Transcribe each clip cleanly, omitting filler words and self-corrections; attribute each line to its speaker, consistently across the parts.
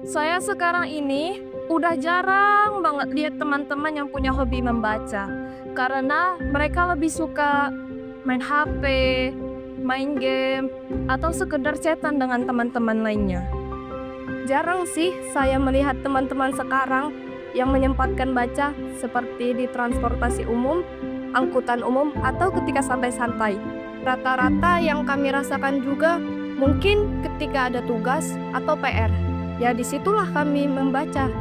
Speaker 1: Saya sekarang ini udah jarang banget lihat teman-teman yang punya hobi membaca. Karena mereka lebih suka main HP, main game, atau sekedar chatan dengan teman-teman lainnya. Jarang sih saya melihat teman-teman sekarang yang menyempatkan baca seperti di transportasi umum, angkutan umum, atau ketika santai-santai. Rata-rata yang kami rasakan juga mungkin ketika ada tugas atau PR. Ya disitulah kami membaca.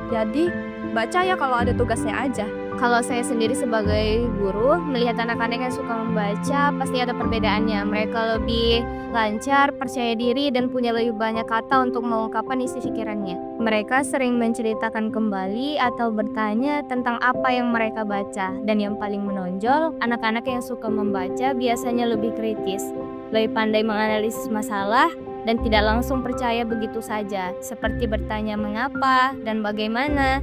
Speaker 1: Jadi baca ya kalau ada tugasnya aja.
Speaker 2: Kalau saya sendiri sebagai guru, melihat anak-anak yang suka membaca, pasti ada perbedaannya. Mereka lebih lancar, percaya diri, dan punya lebih banyak kata untuk mengungkapkan isi pikirannya. Mereka sering menceritakan kembali atau bertanya tentang apa yang mereka baca. Dan yang paling menonjol, anak-anak yang suka membaca biasanya lebih kritis, lebih pandai menganalisis masalah, dan tidak langsung percaya begitu saja, seperti bertanya mengapa dan bagaimana,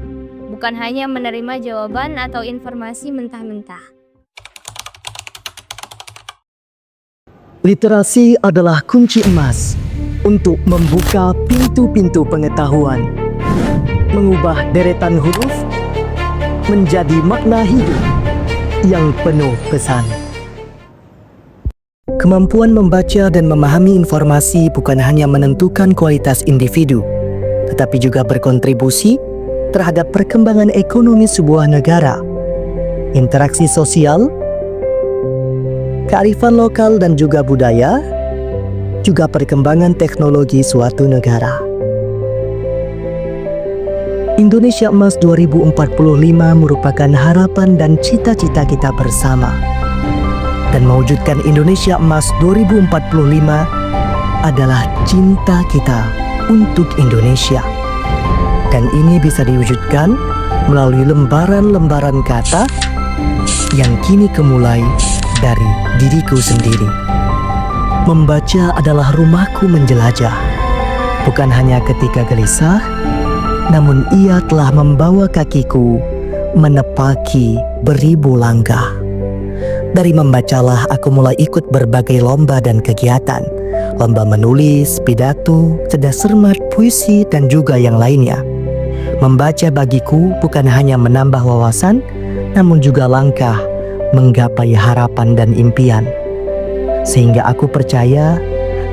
Speaker 2: bukan hanya menerima jawaban atau informasi mentah-mentah.
Speaker 3: Literasi adalah kunci emas untuk membuka pintu-pintu pengetahuan, mengubah deretan huruf menjadi makna hidup yang penuh pesan. Kemampuan membaca dan memahami informasi bukan hanya menentukan kualitas individu, tetapi juga berkontribusi terhadap perkembangan ekonomi sebuah negara, interaksi sosial, kearifan lokal dan juga budaya, juga perkembangan teknologi suatu negara. Indonesia Emas 2045 merupakan harapan dan cita-cita kita bersama. Dan mewujudkan Indonesia Emas 2045 adalah cinta kita untuk Indonesia. Dan ini bisa diwujudkan melalui lembaran-lembaran kata yang kini kemulai dari diriku sendiri. Membaca adalah rumahku menjelajah. Bukan hanya ketika gelisah, namun ia telah membawa kakiku menepaki beribu langkah. Dari membacalah aku mulai ikut berbagai lomba dan kegiatan. Lomba menulis, pidato, cerdas cermat, puisi, dan juga yang lainnya. Membaca bagiku bukan hanya menambah wawasan, namun juga langkah menggapai harapan dan impian. Sehingga aku percaya,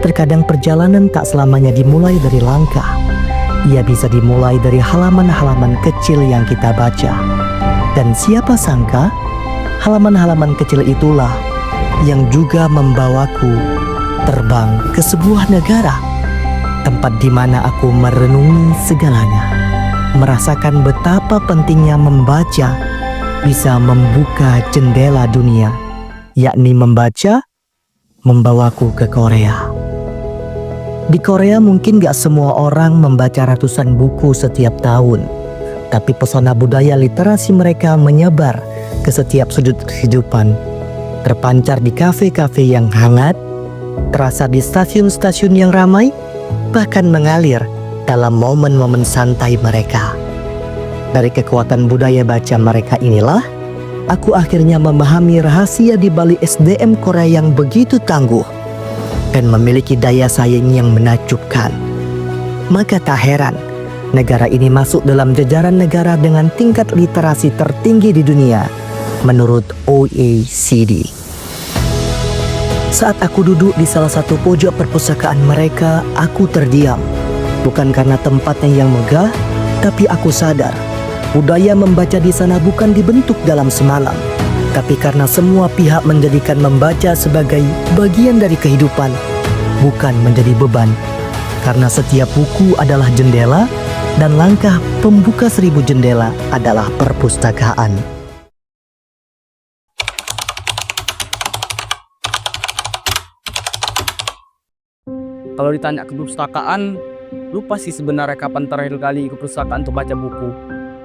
Speaker 3: terkadang perjalanan tak selamanya dimulai dari langkah. Ia bisa dimulai dari halaman-halaman kecil yang kita baca. Dan siapa sangka, halaman-halaman kecil itulah yang juga membawaku terbang ke sebuah negara, tempat di mana aku merenungi segalanya, merasakan betapa pentingnya membaca bisa membuka jendela dunia, yakni membaca membawaku ke Korea. Di Korea mungkin gak semua orang membaca ratusan buku setiap tahun, tapi pesona budaya literasi mereka menyebar ke setiap sudut kehidupan, terpancar di kafe-kafe yang hangat, terasa di stasiun-stasiun yang ramai, bahkan mengalir dalam momen-momen santai mereka. Dari kekuatan budaya baca mereka inilah, aku akhirnya memahami rahasia di balik SDM Korea yang begitu tangguh dan memiliki daya saing yang menakjubkan. Maka tak heran, negara ini masuk dalam jajaran negara dengan tingkat literasi tertinggi di dunia menurut OECD. Saat aku duduk di salah satu pojok perpustakaan mereka, aku terdiam. Bukan karena tempatnya yang megah, tapi aku sadar budaya membaca di sana bukan dibentuk dalam semalam, tapi karena semua pihak menjadikan membaca sebagai bagian dari kehidupan, bukan menjadi beban. Karena setiap buku adalah jendela, dan langkah pembuka 1000 jendela adalah perpustakaan.
Speaker 4: Kalau ditanya ke perpustakaan, lupa sih sebenarnya kapan terakhir kali ke perpustakaan untuk baca buku.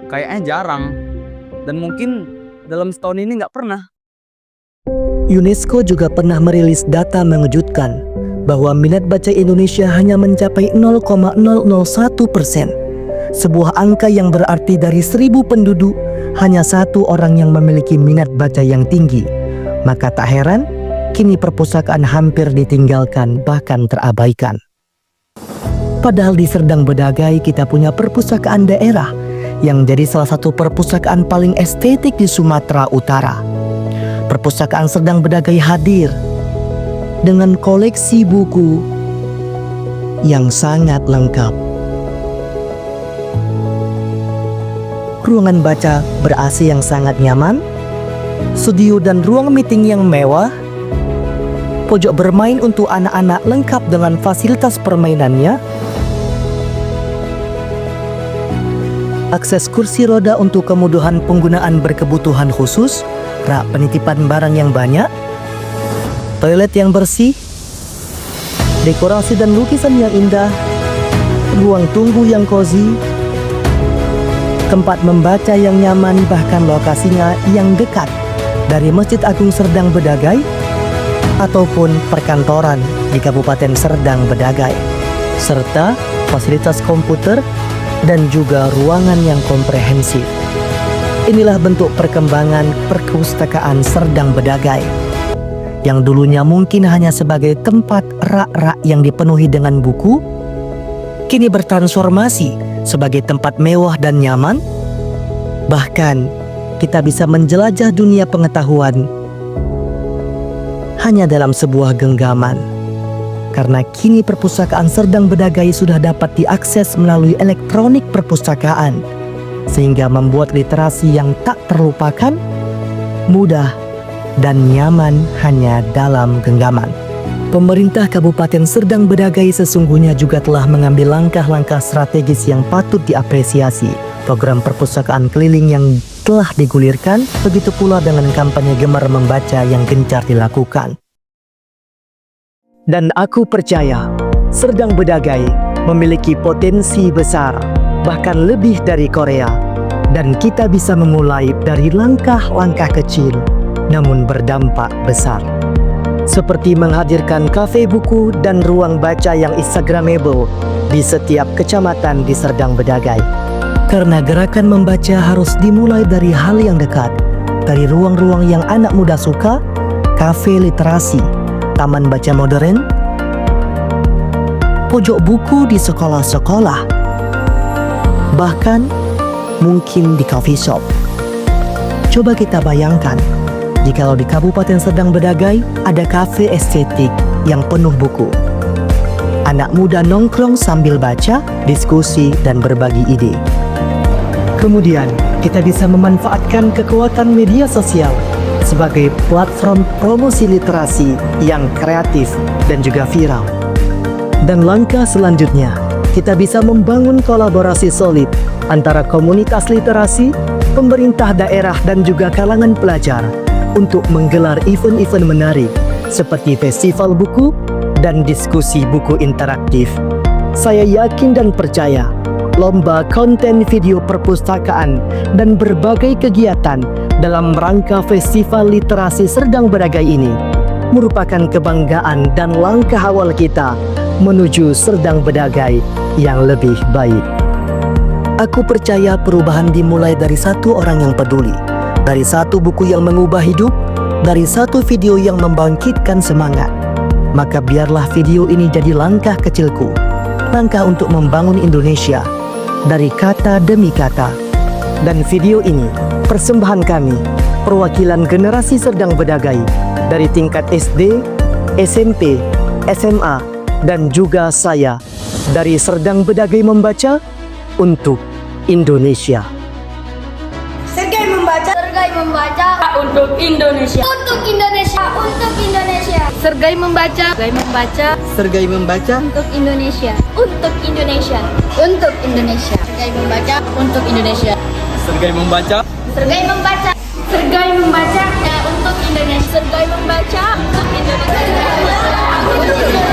Speaker 4: Kayaknya jarang, dan mungkin dalam setahun ini nggak pernah.
Speaker 3: UNESCO juga pernah merilis data mengejutkan bahwa minat baca Indonesia hanya mencapai 0,001%. Sebuah angka yang berarti dari 1000 penduduk, hanya 1 orang yang memiliki minat baca yang tinggi. Maka tak heran, kini perpustakaan hampir ditinggalkan bahkan terabaikan. Padahal di Serdang Bedagai kita punya perpustakaan daerah yang jadi salah satu perpustakaan paling estetik di Sumatera Utara. Perpustakaan Serdang Bedagai hadir dengan koleksi buku yang sangat lengkap. Ruangan baca ber-AC yang sangat nyaman, studio dan ruang meeting yang mewah, pojok bermain untuk anak-anak lengkap dengan fasilitas permainannya, akses kursi roda untuk kemudahan penggunaan berkebutuhan khusus, rak penitipan barang yang banyak, toilet yang bersih, dekorasi dan lukisan yang indah, ruang tunggu yang cozy, tempat membaca yang nyaman, bahkan lokasinya yang dekat dari Masjid Agung Serdang Bedagai ataupun perkantoran di Kabupaten Serdang Bedagai, serta fasilitas komputer dan juga ruangan yang komprehensif. Inilah bentuk perkembangan perpustakaan Serdang Bedagai yang dulunya mungkin hanya sebagai tempat rak-rak yang dipenuhi dengan buku, kini bertransformasi sebagai tempat mewah dan nyaman. Bahkan kita bisa menjelajah dunia pengetahuan hanya dalam sebuah genggaman, karena kini perpustakaan Serdang Bedagai sudah dapat diakses melalui elektronik perpustakaan, sehingga membuat literasi yang tak terlupakan, mudah dan nyaman hanya dalam genggaman. Pemerintah Kabupaten Serdang Bedagai sesungguhnya juga telah mengambil langkah-langkah strategis yang patut diapresiasi. Program perpustakaan keliling yang telah digulirkan, begitu pula dengan kampanye gemar membaca yang gencar dilakukan. Dan aku percaya, Serdang Bedagai memiliki potensi besar, bahkan lebih dari Korea. Dan kita bisa memulai dari langkah-langkah kecil, namun berdampak besar. Seperti menghadirkan kafe buku dan ruang baca yang instagramable di setiap kecamatan di Serdang Bedagai. Karena gerakan membaca harus dimulai dari hal yang dekat, dari ruang-ruang yang anak muda suka, kafe literasi, taman baca modern, pojok buku di sekolah-sekolah, bahkan mungkin di coffee shop. Coba kita bayangkan, jikalau di Kabupaten Serdang Bedagai ada kafe estetik yang penuh buku. Anak muda nongkrong sambil baca, diskusi, dan berbagi ide. Kemudian, kita bisa memanfaatkan kekuatan media sosial sebagai platform promosi literasi yang kreatif dan juga viral. Dan langkah selanjutnya, kita bisa membangun kolaborasi solid antara komunitas literasi, pemerintah daerah, dan juga kalangan pelajar untuk menggelar event-event menarik seperti festival buku dan diskusi buku interaktif. Saya yakin dan percaya lomba konten video perpustakaan dan berbagai kegiatan dalam rangka Festival Literasi Serdang Bedagai ini merupakan kebanggaan dan langkah awal kita menuju Serdang Bedagai yang lebih baik. Aku percaya perubahan dimulai dari satu orang yang peduli, dari satu buku yang mengubah hidup, dari satu video yang membangkitkan semangat. Maka biarlah video ini jadi langkah kecilku, langkah untuk membangun Indonesia dari kata demi kata. Dan video ini persembahan kami, perwakilan generasi Serdang Bedagai dari tingkat SD, SMP, SMA, dan juga saya dari Serdang Bedagai Membaca untuk Indonesia.
Speaker 5: Sergai membaca untuk Indonesia. Untuk Indonesia. Untuk Indonesia.
Speaker 2: Sergai membaca
Speaker 3: Sergai membaca
Speaker 2: untuk Indonesia.
Speaker 5: Untuk Indonesia. Untuk Indonesia. Sergai membaca untuk Indonesia.
Speaker 4: Sergai membaca.
Speaker 5: Sergai membaca. Sergai membaca untuk Indonesia. Sergai membaca untuk Indonesia.